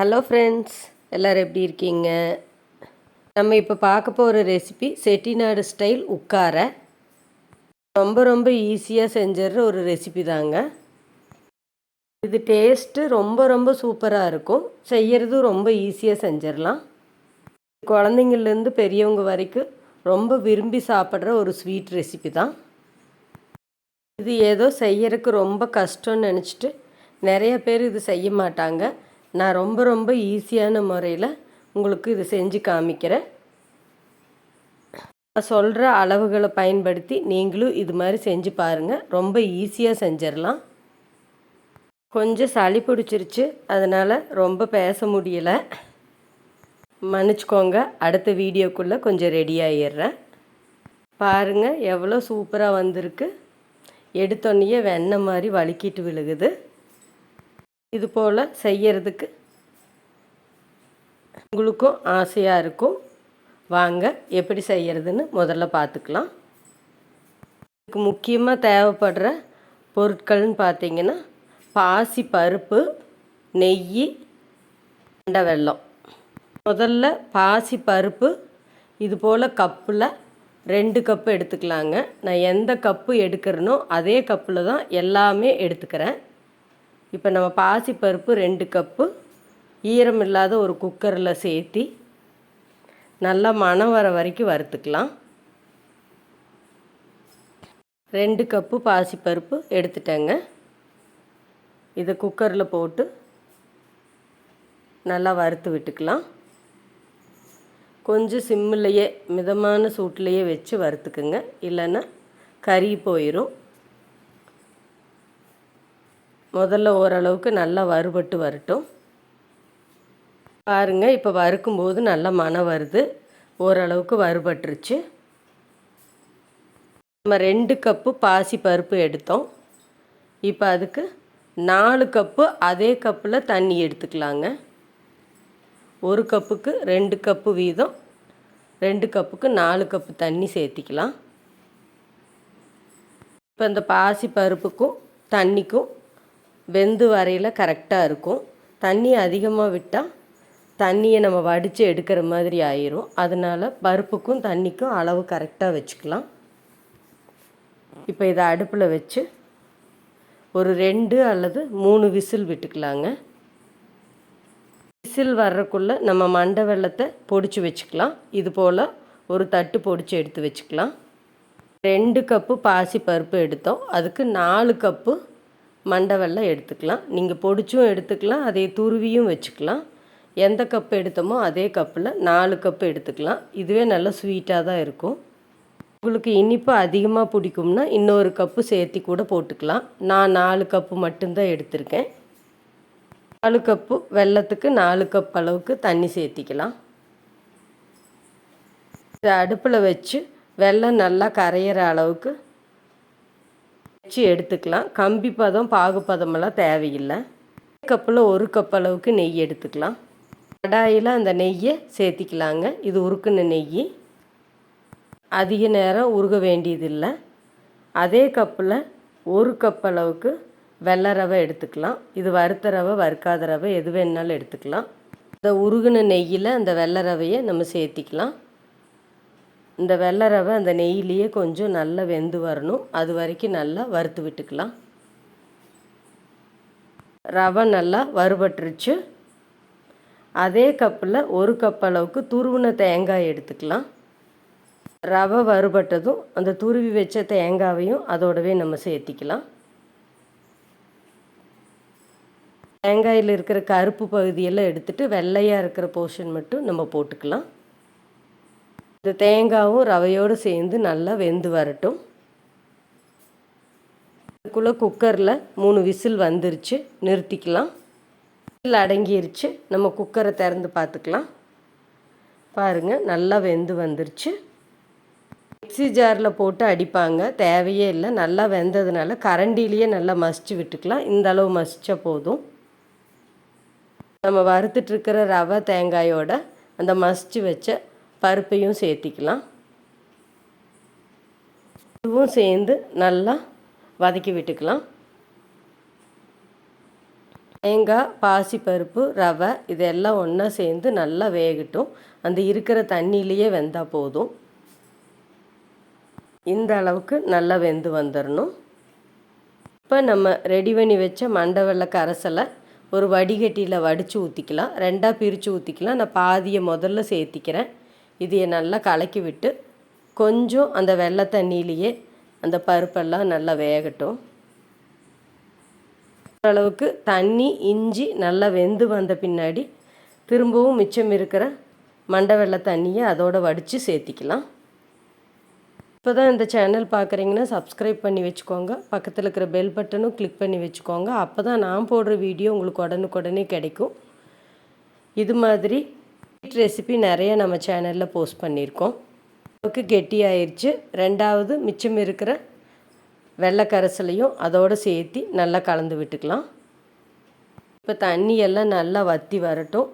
Hello friends, எல்லோரும் எப்படி இருக்கீங்க? நம்ம இப்போ பார்க்க போகிற ரெசிபி செட்டிநாடு ஸ்டைல் உட்கார. ரொம்ப ரொம்ப ஈஸியாக செஞ்சிடுற ஒரு ரெசிபி தாங்க. இது டேஸ்ட்டு ரொம்ப ரொம்ப சூப்பராக இருக்கும். செய்கிறதும் ரொம்ப ஈஸியாக செஞ்சிடலாம். குழந்தைங்கள்லேருந்து பெரியவங்க வரைக்கும் ரொம்ப விரும்பி சாப்பிட்ற ஒரு ஸ்வீட் ரெசிபி தான். இது ஏதோ செய்யறதுக்கு ரொம்ப கஷ்டம்னு நினச்சிட்டு நிறைய பேர் இது செய்ய மாட்டாங்க. நான் ரொம்ப ரொம்ப ஈஸியான முறையில் உங்களுக்கு இது செஞ்சு காமிக்கிறேன். நான் சொல்கிற அளவுகளை பயன்படுத்தி நீங்களும் இது மாதிரி செஞ்சு பாருங்கள். ரொம்ப ஈஸியாக செஞ்சிடலாம். கொஞ்சம் சளி பிடிச்சிருச்சு, அதனால் ரொம்ப பேச முடியலை, மன்னிச்சிக்கோங்க. அடுத்த வீடியோக்குள்ளே கொஞ்சம் ரெடி ஆகிடுறேன். பாருங்கள் எவ்வளோ சூப்பராக வந்திருக்கு. எடுத்தோடனே வெண்ணெய் மாதிரி வழுக்கிட்டு விழுகுது. இது போல் செய்யறதுக்கு உங்களுக்கும் ஆசையாக இருக்கும். வாங்க எப்படி செய்கிறதுன்னு முதல்ல பார்த்துக்கலாம். இதுக்கு முக்கியமாக தேவைப்படுற பொருட்கள்னு பார்த்தீங்கன்னா பாசி பருப்பு, நெய், மண்டை வெல்லம். முதல்ல பாசி பருப்பு இது போல் கப்பில் 2 கப்பு எடுத்துக்கலாங்க. நான் எந்த கப்பு எடுக்கிறேனோ அதே கப்பில் தான் எல்லாமே எடுத்துக்கிறேன். இப்போ நம்ம பாசிப்பருப்பு 2 கப்பு ஈரம் இல்லாத ஒரு குக்கரில் சேர்த்தி நல்லா மணம் வர வரைக்கும் வறுத்துக்கலாம். 2 கப்பு பாசிப்பருப்பு எடுத்துட்டேங்க. இதை குக்கரில் போட்டு நல்லா வறுத்து விட்டுக்கலாம். கொஞ்சம் சிம்மிலையே மிதமான சூட்டிலையே வச்சு வறுத்துக்குங்க, இல்லைன்னா கறி போயிடும். முதல்ல ஓரளவுக்கு நல்லா வறுபட்டு வரட்டும். பாருங்கள், இப்போ வறுக்கும்போது நல்லா மணம் வருது. ஓரளவுக்கு வறுபட்டுருச்சு. நம்ம 2 கப்பு பாசி பருப்பு எடுத்தோம். இப்போ அதுக்கு 4 கப்பு அதே கப்பில் தண்ணி எடுத்துக்கலாங்க. 1 கப்புக்கு 2 கப்பு வீதம், 2 கப்புக்கு 4 கப்பு தண்ணி சேர்த்திக்கலாம். இப்போ இந்த பாசி பருப்புக்கும் தண்ணிக்கும் வெந்து வரையில் கரெக்டாக இருக்கும். தண்ணி அதிகமாக விட்டால் தண்ணியை நம்ம வடித்து எடுக்கிற மாதிரி ஆயிரும். அதனால் பருப்புக்கும் தண்ணிக்கும் அளவு கரெக்டாக வச்சுக்கலாம். இப்போ இதை அடுப்பில் வச்சு ஒரு 2 அல்லது 3 விசில் விட்டுக்கலாங்க. விசில் வர்றக்குள்ளே நம்ம மண்டை வெல்லத்தை பொடிச்சு வச்சுக்கலாம். இது போல் ஒரு தட்டு பொடிச்சு எடுத்து வச்சுக்கலாம். 2 கப்பு பாசி பருப்பு எடுத்தோம், அதுக்கு 4 கப்பு மண்டை வெல்லம் எடுத்துக்கலாம். நீங்கள் பொடிச்சும் எடுத்துக்கலாம், அதே துருவியும் வச்சுக்கலாம். எந்த கப்பு எடுத்தோமோ அதே கப்பில் 4 கப்பு எடுத்துக்கலாம். இதுவே நல்ல ஸ்வீட்டாக தான் இருக்கும். உங்களுக்கு இனிப்பு அதிகமாக பிடிக்கும்னா இன்னொரு கப்பு சேர்த்தி கூட போட்டுக்கலாம். நான் 4 கப்பு மட்டும்தான் எடுத்திருக்கேன். 4 கப்பு வெல்லத்துக்கு 4 கப் அளவுக்கு தண்ணி சேர்த்திக்கலாம். இதை அடுப்பில் வச்சு வெல்லம் நல்லா கரையிற அளவுக்கு வச்சு எடுத்துக்கலாம். கம்பி பதம் பாகு பதமெல்லாம் தேவையில்லை. கப்பில் 1 கப் அளவுக்கு நெய் எடுத்துக்கலாம். கடாயில் அந்த நெய்யை சேர்த்திக்கலாங்க. இது உருக்குன நெய், அதிக நேரம் உருக வேண்டியதில்லை. அதே கப்பில் 1 கப் அளவுக்கு வெள்ளை ரவை எடுத்துக்கலாம். இது வறுத்த ரவை, வறுக்காத ரவை எது வேணாலும் எடுத்துக்கலாம். இந்த உருகுன நெய்யில் அந்த வெள்ளை ரவையை நம்ம சேர்த்திக்கலாம். இந்த வெள்ளை ரவை அந்த நெய்யிலேயே கொஞ்சம் நல்லா வெந்து வரணும். அது வரைக்கும் நல்லா வறுத்து விட்டுக்கலாம். ரவை நல்லா வறுபட்டுருச்சு. அதே கப்பில் 1 கப் அளவுக்கு துருவின தேங்காய் எடுத்துக்கலாம். ரவை வறுபட்டதும் அந்த துருவி வச்ச தேங்காவையும் அதோடவே நம்ம சேர்த்திக்கலாம். தேங்காயில் இருக்கிற கருப்பு பகுதியெல்லாம் எடுத்துகிட்டு வெள்ளையாக இருக்கிற போர்ஷன் மட்டும் நம்ம போட்டுக்கலாம். இந்த தேங்காயும் ரவையோடு சேர்ந்து நல்லா வெந்து வரட்டும். அதுக்குள்ளே குக்கரில் 3 விசில் வந்துருச்சு, நிறுத்திக்கலாம். விசில் அடங்கிருச்சு. நம்ம குக்கரை திறந்து பார்த்துக்கலாம். பாருங்கள், நல்லா வெந்து வந்துருச்சு. மிக்ஸி ஜாரில் போட்டு அடிப்பாங்க, தேவையே இல்லை. நல்லா வெந்ததுனால கரண்டிலேயே நல்லா மசிச்சு விட்டுக்கலாம். இந்த அளவு மசிச்சா போதும். நம்ம வறுத்துட்ருக்கிற ரவை தேங்காயோட அந்த மசிச்சு வச்ச பருப்பையும் சேர்த்திக்கலாம். இதுவும் சேர்ந்து நல்லா வதக்கி விட்டுக்கலாம். தேங்காய், பாசிப்பருப்பு, ரவை இதெல்லாம் ஒன்றா சேர்ந்து நல்லா வேகட்டும். அந்த இருக்கிற தண்ணியிலையே வெந்தால் போதும். இந்த அளவுக்கு நல்லா வெந்து வந்துடணும். இப்போ நம்ம ரெடி பண்ணி வச்ச மண்டை வெல்ல கரைசலை ஒரு வடிகட்டியில் வடித்து ஊற்றிக்கலாம். 2ஆக பிரித்து ஊற்றிக்கலாம். நான் பாதியை முதல்ல சேர்த்திக்கிறேன். இதையை நல்லா கலக்கி விட்டு கொஞ்சம் அந்த வெள்ளை தண்ணியிலேயே அந்த பருப்பெல்லாம் நல்லா வேகட்டும். அளவுக்கு தண்ணி, இஞ்சி நல்லா வெந்து வந்த பின்னாடி திரும்பவும் மிச்சம் இருக்கிற மண்டை வெல்ல தண்ணியை அதோடு வடித்து சேர்த்திக்கலாம். இப்போ தான் இந்த சேனல் பார்க்குறீங்கன்னா சப்ஸ்கிரைப் பண்ணி வச்சுக்கோங்க. பக்கத்தில் இருக்கிற பெல் பட்டனும் கிளிக் பண்ணி வச்சுக்கோங்க. அப்போ தான் நான் போடுற வீடியோ உங்களுக்கு உடனுக்குடனே கிடைக்கும். இது மாதிரி ரெசிபி நிறைய நம்ம சேனலில் போஸ்ட் பண்ணியிருக்கோம். அளவுக்கு கெட்டியாயிருச்சு. 2வது மிச்சம் இருக்கிற வெள்ளை கரைசலையும் அதோடு சேர்த்து நல்லா கலந்து விட்டுக்கலாம். இப்போ தண்ணியெல்லாம் நல்லா வற்றி வரட்டும்.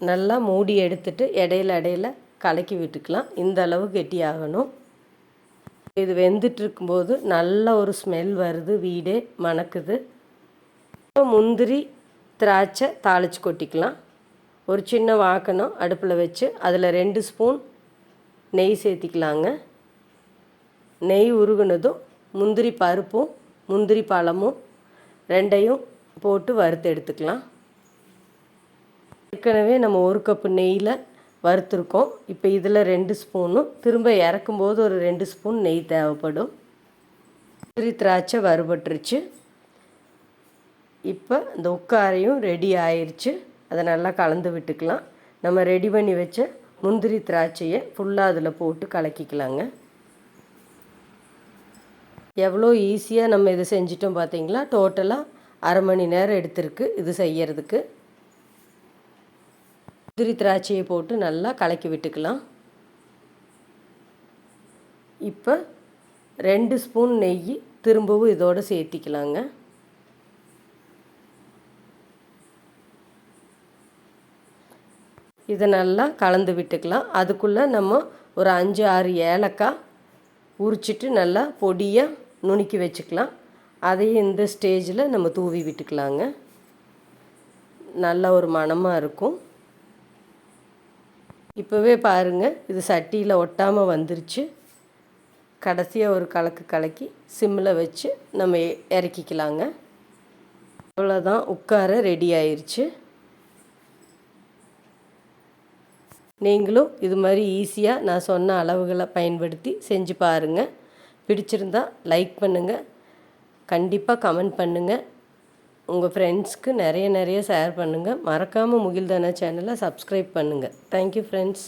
நல்லா மூடி எடுத்துட்டு இடையில கலக்கி விட்டுக்கலாம். இந்த அளவு கெட்டியாகணும். இது வெந்துட்டு இருக்கும்போது நல்ல ஒரு ஸ்மெல் வருது, வீடே மணக்குது. முந்திரி, திராட்சை தாளித்து கொட்டிக்கலாம். ஒரு சின்ன வாக்கணும் அடுப்பில் வச்சு அதில் 2 ஸ்பூன் நெய் சேர்த்திக்கலாங்க. நெய் உருகுனதும் முந்திரி பருப்பும் முந்திரி பழமும் 2ஐயும் போட்டு வறுத்து எடுத்துக்கலாம். ஏற்கனவே நம்ம 1 கப்பு நெய்யில் வறுத்துருக்கோம். இப்போ இதில் 2 ஸ்பூனும் திரும்ப இறக்கும்போது ஒரு 2 ஸ்பூன் நெய் தேவைப்படும். முந்திரி திராட்சை வறுபட்டுருச்சு. இப்போ இந்த உட்காரையும் ரெடி ஆயிடுச்சு. அதை நல்லா கலந்து விட்டுக்கலாம். நம்ம ரெடி பண்ணி வச்ச முந்திரி திராட்சையை ஃபுல்லாக அதில் போட்டு கலக்கிக்கலாங்க. எவ்வளோ ஈஸியாக நம்ம இதை செஞ்சிட்டோம் பார்த்தீங்களா. டோட்டலாக அரை மணி நேரம் எடுத்திருக்கு இது செய்யறதுக்கு. முந்திரி திராட்சையை போட்டு நல்லா கலக்கி விட்டுக்கலாம். இப்போ 2 ஸ்பூன் நெய் திரும்பவும் இதோடு சேர்த்திக்கலாங்க. இதை நல்லா கலந்து விட்டுக்கலாம். அதுக்குள்ளே நம்ம ஒரு 5-6 ஏலக்காய் உரிச்சிட்டு நல்லா பொடியாக நுணுக்கி வச்சுக்கலாம். அதையும் இந்த ஸ்டேஜில் நம்ம தூவி விட்டுக்கலாங்க. நல்ல ஒரு மணமாக இருக்கும். இப்போவே பாருங்கள், இது சட்டியில் ஒட்டாமல் வந்துருச்சு. கடைசியாக ஒரு கலக்கி சிம்மில் வச்சு நம்ம இறக்கிக்கலாங்க. அவ்வளோதான், உட்கார ரெடி ஆயிடுச்சு. நீங்களும் இது மாதிரி ஈஸியாக நான் சொன்ன அளவுகளை பயன்படுத்தி செஞ்சு பாருங்கள். பிடிச்சிருந்தா லைக் பண்ணுங்கள், கண்டிப்பாக கமெண்ட் பண்ணுங்கள், உங்கள் ஃப்ரெண்ட்ஸ்க்கு நிறைய ஷேர் பண்ணுங்கள். மறக்காமல் முகில்தானா சேனலை சப்ஸ்கிரைப் பண்ணுங்கள். Thank you friends.